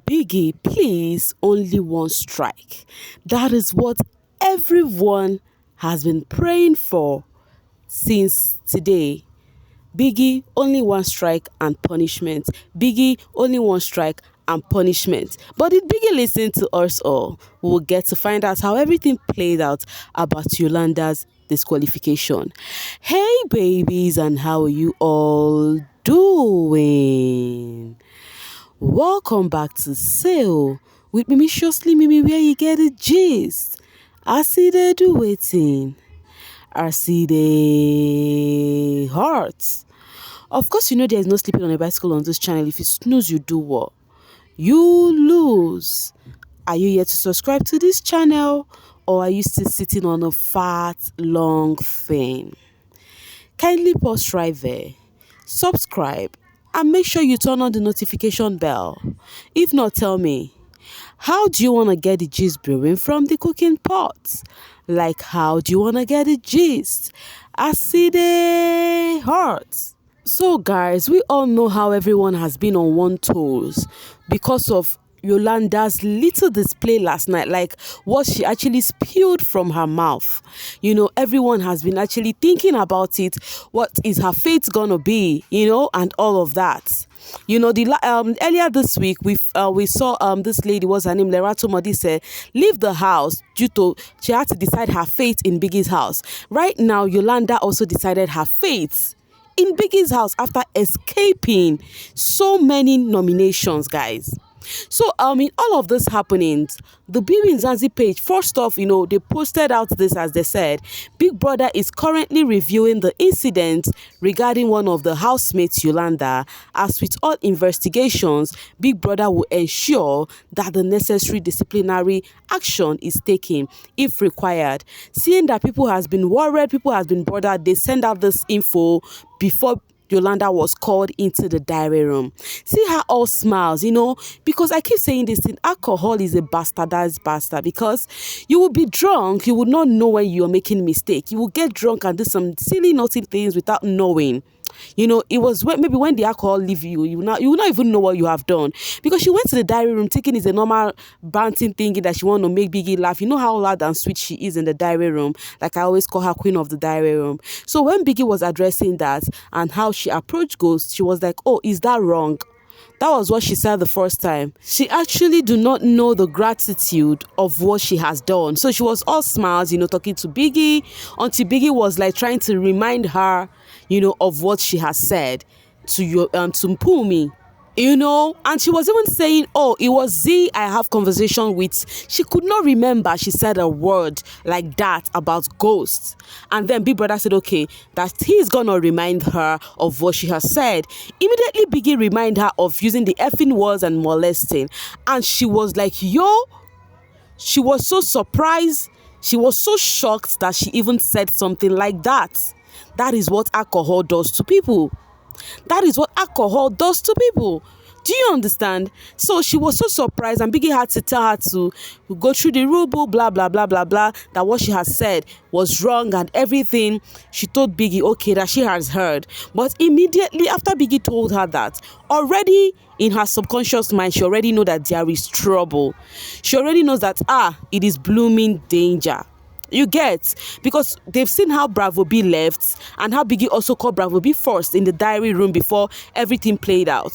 Biggie, please, only one strike. That is what everyone has been praying for since today. Biggie, only one strike and punishment. Biggie, only one strike and punishment. But did Biggie listen to us all? We'll get to find out how everything played out about Yolanda's disqualification. Hey babies, and how are you all doing? Welcome back to Sale with Mimiciously Mimi, where you get the gist. I see they do waiting. I see they hearts. Of course, you know there's no sleeping on a bicycle on this channel. If you snooze, you do what? You lose. Are you yet to subscribe to this channel, or are you still sitting on a fat, long thing? Kindly pause right there, subscribe, and make sure you turn on the notification bell. If not, tell me, how do you want to get the gist brewing from the cooking pot? Like, how do you want to get the gist? I see the hearts. So guys, we all know how everyone has been on one toes because of Yolanda's little display last night, like what she actually spewed from her mouth. You know, everyone has been actually thinking about it. What is her fate gonna be? You know, and all of that. You know, earlier this week we saw this lady, what's her name, Lerato Modise, leave the house due to she had to decide her fate in Biggie's house. Right now, Yolanda also decided her fate in Biggie's house after escaping so many nominations, guys. So, in all of this happenings, the bbnzansi page, first off, you know, they posted out this as they said, Big Brother is currently reviewing the incident regarding one of the housemates, Yolanda. As with all investigations, Big Brother will ensure that the necessary disciplinary action is taken if required. Seeing that people has been worried, people has been bothered, they send out this info before Yolanda was called into the diary room. See her all smiles, you know, because I keep saying this thing, alcohol is a bastardized bastard, because you will be drunk, you will not know when you are making a mistake. You will get drunk and do some silly naughty things without knowing. You know, it was maybe when the alcohol leave you, you will not even know what you have done, because she went to the diary room thinking it's a normal banting thingy that she want to make Biggie laugh. You know how loud and sweet she is in the diary room. Like I always call her queen of the diary room. So when Biggie was addressing that and how she approached Ghost, she was like, "Oh, is that wrong?" That was what she said the first time. She actually do not know the gratitude of what she has done. So she was all smiles, you know, talking to Biggie, until Biggie was like trying to remind her, you know, of what she has said to Mpumi. You know, and she was even saying, "Oh, it was Z I have conversation with." She could not remember she said a word like that about ghosts. And then Big Brother said, okay, that he's gonna remind her of what she has said. Immediately, Biggie reminded her of using the effing words and molesting. And she was like, yo, she was so surprised. She was so shocked that she even said something like that. That is what alcohol does to people. That is what alcohol does to people. Do you understand? So she was so surprised, and Biggie had to tell her to go through the rule book, blah, blah, blah, blah, blah, that what she has said was wrong and everything. She told Biggie, okay, that she has heard. But immediately after Biggie told her that, already in her subconscious mind, she already knows that there is trouble. She already knows that, it is blooming danger. You get, because they've seen how Bravo B left and how Biggie also called Bravo B first in the diary room before everything played out.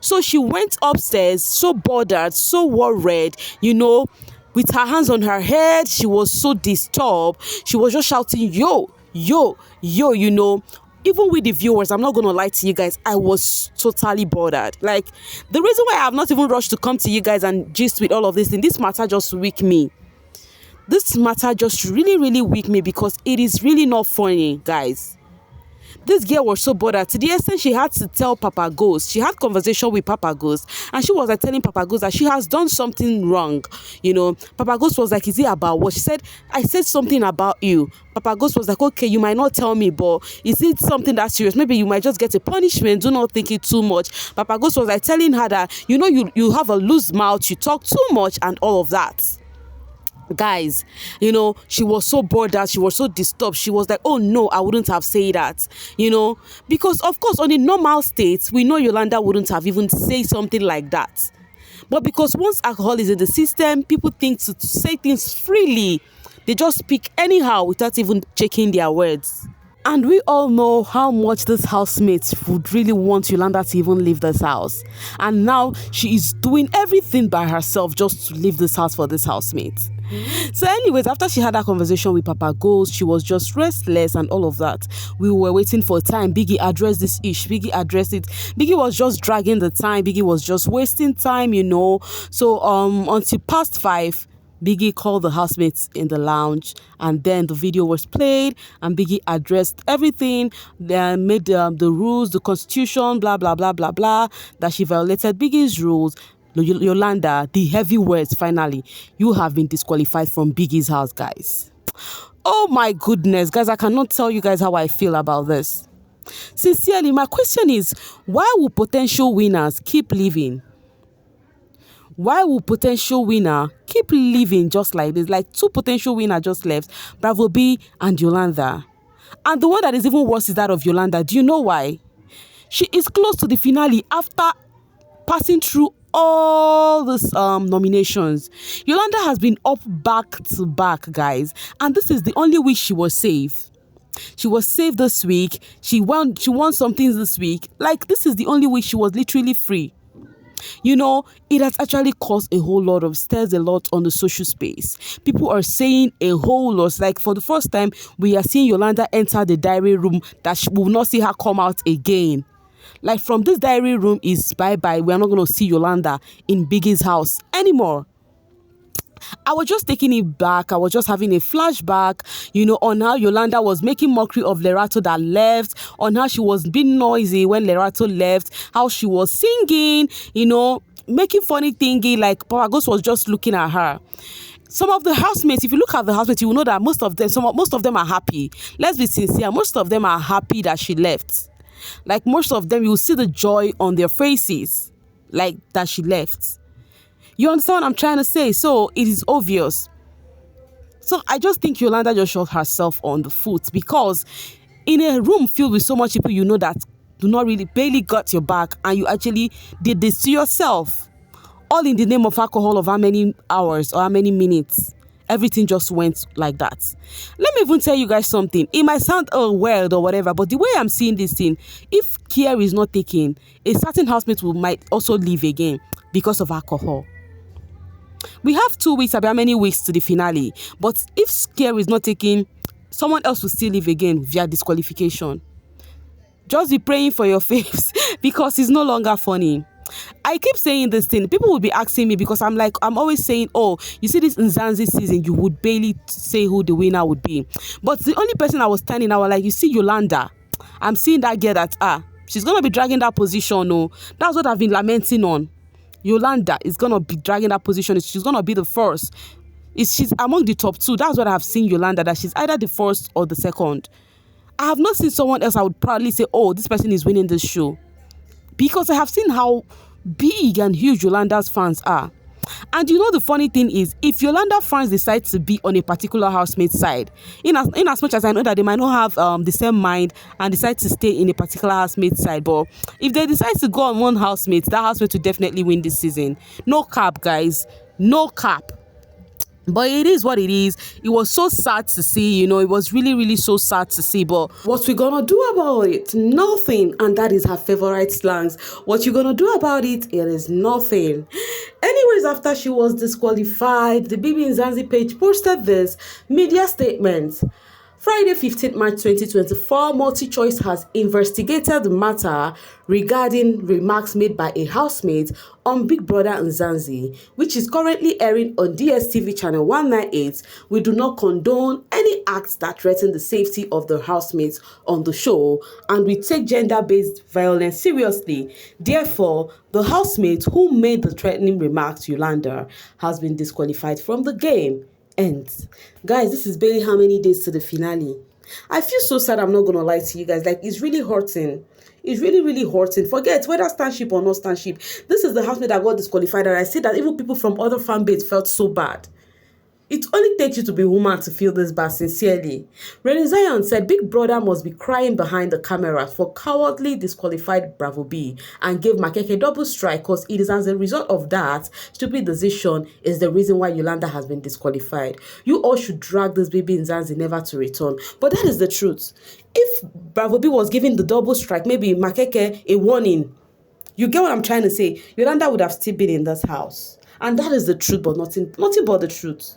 So she went upstairs so bothered, so worried, you know, with her hands on her head. She was so disturbed. She was just shouting, yo, yo, yo, you know. Even with the viewers, I'm not going to lie to you guys, I was totally bothered. Like, the reason why I have not even rushed to come to you guys and gist with all of this thing, this matter just weak me. This matter just really, really weak me, because it is really not funny, guys. This girl was so bothered to the extent she had to tell Papa Ghost. She had conversation with Papa Ghost, and she was like telling Papa Ghost that she has done something wrong. You know, Papa Ghost was like, is it about what? She said, I said something about you. Papa Ghost was like, okay, you might not tell me, but is it something that serious? Maybe you might just get a punishment. Do not think it too much. Papa Ghost was like telling her that, you know, you have a loose mouth, you talk too much and all of that. Guys, you know, she was so bothered, she was so disturbed. She was like, oh no, I wouldn't have said that, you know, because of course on a normal state we know Yolanda wouldn't have even said something like that. But because once alcohol is in the system, people think to say things freely. They just speak anyhow without even checking their words. And we all know how much this housemate would really want Yolanda to even leave this house. And now she is doing everything by herself just to leave this house for this housemate. So anyways, after she had that conversation with Papa Ghost, she was just restless and all of that. We were waiting for time. Biggie addressed this issue. Biggie addressed it. Biggie was just dragging the time. Biggie was just wasting time, So until past 5, Biggie called the housemates in the lounge, and then the video was played, and Biggie addressed everything. They made the rules, the constitution, blah, blah, blah, blah, blah, that she violated Biggie's rules. Yolanda, the heavy words, finally, you have been disqualified from Biggie's house, guys. Oh my goodness, guys, I cannot tell you guys how I feel about this. Sincerely, my question is, why will potential winners keep living? Why will potential winner keep living just like this? Like 2 potential winners just left, Bravo B and Yolanda. And the one that is even worse is that of Yolanda. Do you know why? She is close to the finale after passing through all these nominations. Yolanda has been up back to back, guys. And this is the only week she was safe. She was safe this week. She won some things this week. Like, this is the only week she was literally free. It has actually caused a whole lot of stirs a lot on the social space. People are saying a whole lot. Like, for the first time, we are seeing Yolanda enter the diary room that she will not see her come out again. Like, from this diary room is bye-bye. We are not going to see Yolanda in Biggie's house anymore. I was just taking it back. I was just having a flashback, on how Yolanda was making mockery of Lerato that left, on how she was being noisy when Lerato left, how she was singing, making funny thingy, like Papa Ghost was just looking at her. Some of the housemates, if you look at the housemates, you will know that most of them are happy. Let's be sincere. Most of them are happy that she left. Like, most of them, you will see the joy on their faces, like that she left. You understand what I'm trying to say? So it is obvious. So I just think Yolanda just shot herself on the foot, because in a room filled with so much people that do not really barely got your back, and you actually did this to yourself, all in the name of alcohol, of how many hours or how many minutes. Everything just went like that. Let me even tell you guys something. It might sound weird or whatever, but the way I'm seeing this thing, if care is not taken, a certain housemate might also leave again because of alcohol. We have 2 weeks, about how many weeks to the finale. But if care is not taken, someone else will still leave again via disqualification. Just be praying for your faves, because it's no longer funny. I keep saying this thing. People will be asking me, because I'm always saying, oh, you see this Nzansi season, you would barely say who the winner would be. But the only person I was standing, I was like, you see Yolanda. I'm seeing that girl that, she's going to be dragging that position. No, that's what I've been lamenting on. Yolanda is going to be dragging that position. She's going to be the first. She's among the top 2. That's what I have seen Yolanda, that she's either the first or the second. I have not seen someone else I would proudly say, oh, this person is winning this show. Because I have seen how big and huge Yolanda's fans are. And the funny thing is, if Yolanda fans decide to be on a particular housemate's side, in as much as I know that they might not have the same mind and decide to stay in a particular housemate's side, but if they decide to go on one housemate, that housemate will definitely win this season. No cap, guys. No cap. But it is what it is. It was so sad to see, it was really, really so sad to see. But what we gonna do about it? Nothing. And that is her favorite slangs. What you gonna do about it? It is nothing. Anyways, after she was disqualified, the bbnzansi page posted this media statement. Friday, 15th March 2024, MultiChoice has investigated the matter regarding remarks made by a housemate on Big Brother Nzansi, which is currently airing on DSTV channel 198. We do not condone any acts that threaten the safety of the housemates on the show, and we take gender-based violence seriously. Therefore, the housemate who made the threatening remarks, Yolanda, has been disqualified from the game. Ends. Guys, this is barely how many days to the finale. I feel so sad, I'm not gonna lie to you guys. Like, it's really hurting. It's really, really hurting. Forget whether standship or not standship. This is the housemate that got disqualified, and I see that even people from other fan base felt so bad. It only takes you to be a woman to feel this bad, sincerely. Renny Zion said Big Brother must be crying behind the camera for cowardly disqualified Bravo B and gave Makeke double strike because it is as a result of that stupid decision is the reason why Yolanda has been disqualified. You all should drag this baby in Zanzi never to return. But that is the truth. If Bravo B was giving the double strike, maybe Makeke a warning. You get what I'm trying to say? Yolanda would have still been in this house. And that is the truth, but nothing but the truth.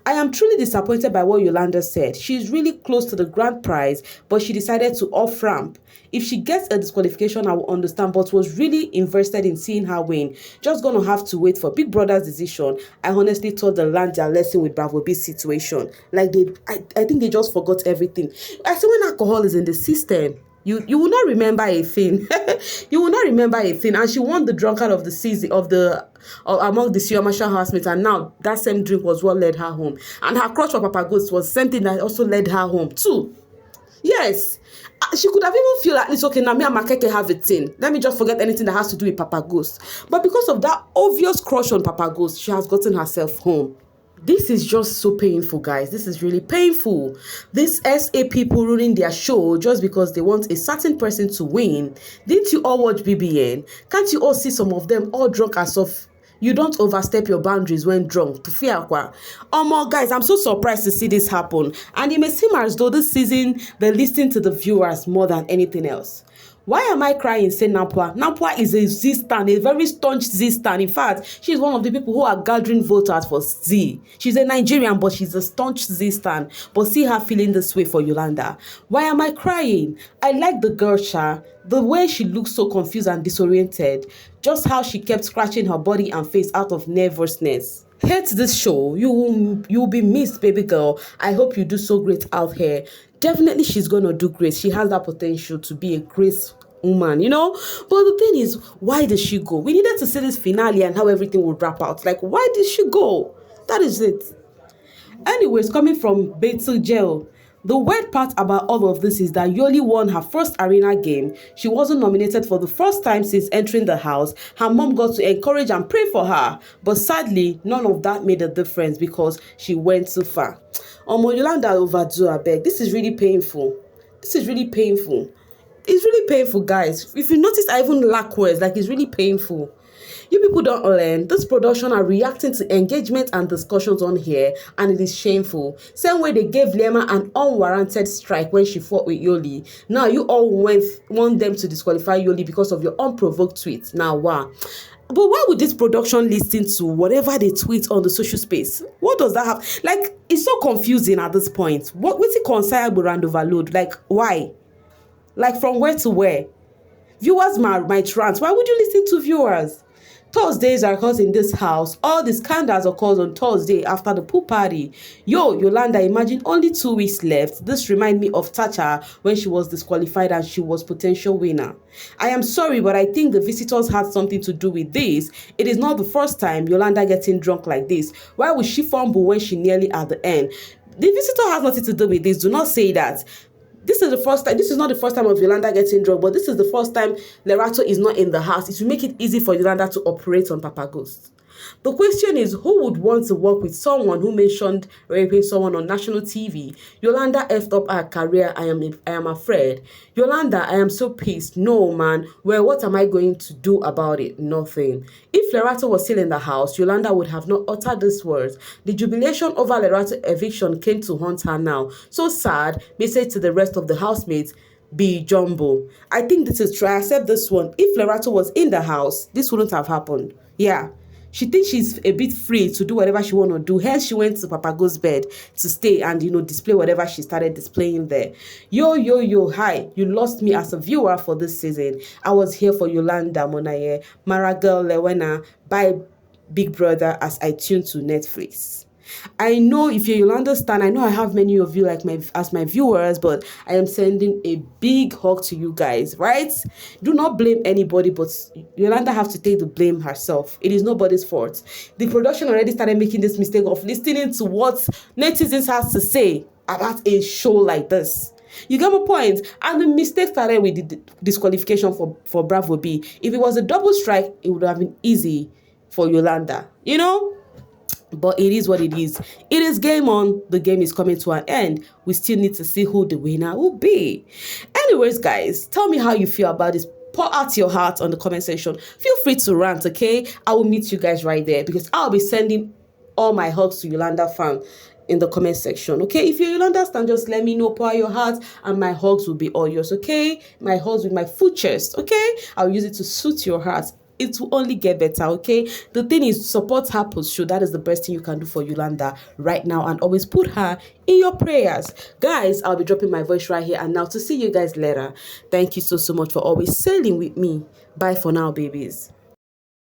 I am truly disappointed by what Yolanda said. She's really close to the grand prize, but she decided to off-ramp. If she gets a disqualification, I will understand, but was really invested in seeing her win. Just gonna have to wait for Big Brother's decision. I honestly thought they learned their lesson with Bravo B's situation. Like I think they just forgot everything. I say when alcohol is in the system, you will not remember a thing. You will not remember a thing. And she won the drunkard of the season among the Siomashal housemates, and now that same drink was what led her home. And her crush for Papa Ghost was something that also led her home too. Yes. She could have even feel like it's okay, now me and Makeke have a thing. Let me just forget anything that has to do with Papa Ghost. But because of that obvious crush on Papa Ghost, she has gotten herself home. This is just so painful, guys. This is really painful. This SA people ruining their show just because they want a certain person to win. Didn't you all watch BBN? Can't you all see some of them all drunk as of you don't overstep your boundaries when drunk? Guys, I'm so surprised to see this happen. And it may seem as though this season they listen to the viewers more than anything else. Why am I crying? Say Nampwa. Nampwa is a Z stan, a very staunch Z stan. In fact, she's one of the people who are gathering voters for Z. She's a Nigerian, but she's a staunch Z stan. But see her feeling this way for Yolanda. Why am I crying? I like the girl, Sha. The way she looks so confused and disoriented. Just how she kept scratching her body and face out of nervousness. Hate this show. You will be missed, baby girl. I hope you do so great out here. Definitely she's gonna do great. She has that potential to be a great woman, you know. But the thing is, why did she go? We needed to see this finale and how everything would wrap out. Like, why did she go? That is it. Anyways, coming from Betel Jail, the weird part about all of this is that Yoli won her first arena game. She wasn't nominated for the first time since entering the house. Her mom got to encourage and pray for her. But sadly, none of that made a difference because she went too far. Yolanda overdo, I beg. This is really painful. This is really painful. It's really painful, guys. If you notice, I even lack words. Like, it's really painful. You people don't learn. This production are reacting to engagement and discussions on here, and it is shameful. Same way they gave Lema an unwarranted strike when she fought with Yoli. Now you all want them to disqualify Yoli because of your unprovoked tweet. Now, wow. But why would this production listen to whatever they tweet on the social space? What does that have? Like, it's so confusing at this point. What's it concerned with and overload? Like, why? Like, from where to where? Viewers might rant. Why would you listen to viewers? Thursdays are occurs in this house. All the scandals occurs on Thursday after the pool party. Yolanda, imagine only 2 weeks left. This reminds me of Tacha when she was disqualified and she was potential winner. I am sorry, but I think the visitors had something to do with this. It is not the first time Yolanda getting drunk like this. Why would she fumble when she nearly at the end? The visitor has nothing to do with this. Do not say that. This is the first time. This is not the first time of Yolanda getting drunk, but this is the first time Lerato is not in the house. It will make it easy for Yolanda to operate on Papa Ghost. The question is, who would want to work with someone who mentioned raping someone on national TV? Yolanda effed up her career. I am afraid. Yolanda, I am so pissed. No, man. Well, what am I going to do about it? Nothing. If Lerato was still in the house, Yolanda would have not uttered these words. The jubilation over Lerato eviction came to haunt her now. So sad, message to the rest of the housemates. Be jumbo. I think this is true. I accept this one. If Lerato was in the house, this wouldn't have happened. Yeah. She thinks she's a bit free to do whatever she want to do. Hence, she went to Papa Go's bed to stay and, display whatever she started displaying there. Yo, hi. You lost me as a viewer for this season. I was here for Yolanda, Monaye, Maragel, Lewena, by Big Brother as I tuned to Netflix. I know if you're Yolanda stan, I know I have many of you as my viewers, but I am sending a big hug to you guys, right? Do not blame anybody, but Yolanda have to take the blame herself. It is nobody's fault. The production already started making this mistake of listening to what netizens has to say about a show like this. You get my point? And the mistake started with the disqualification for Bravo B. If it was a double strike, it would have been easy for Yolanda, But it is what it is. It is game on. The game is coming to an end. We still need to see who the winner will be. Anyways, guys, tell me how you feel about this. Pour out your heart on the comment section. Feel free to rant, okay? I will meet you guys right there because I'll be sending all my hugs to Yolanda fan in the comment section, okay? If you're Yolanda stan, just let me know, pour out your heart, and my hugs will be all yours, okay? My hugs with my full chest, okay? I'll use it to suit your heart. It will only get better, okay? The thing is, support her post show. That is the best thing you can do for Yolanda right now, and always put her in your prayers. Guys, I'll be dropping my voice right here and now to see you guys later. Thank you so much for always sailing with me. Bye for now, babies.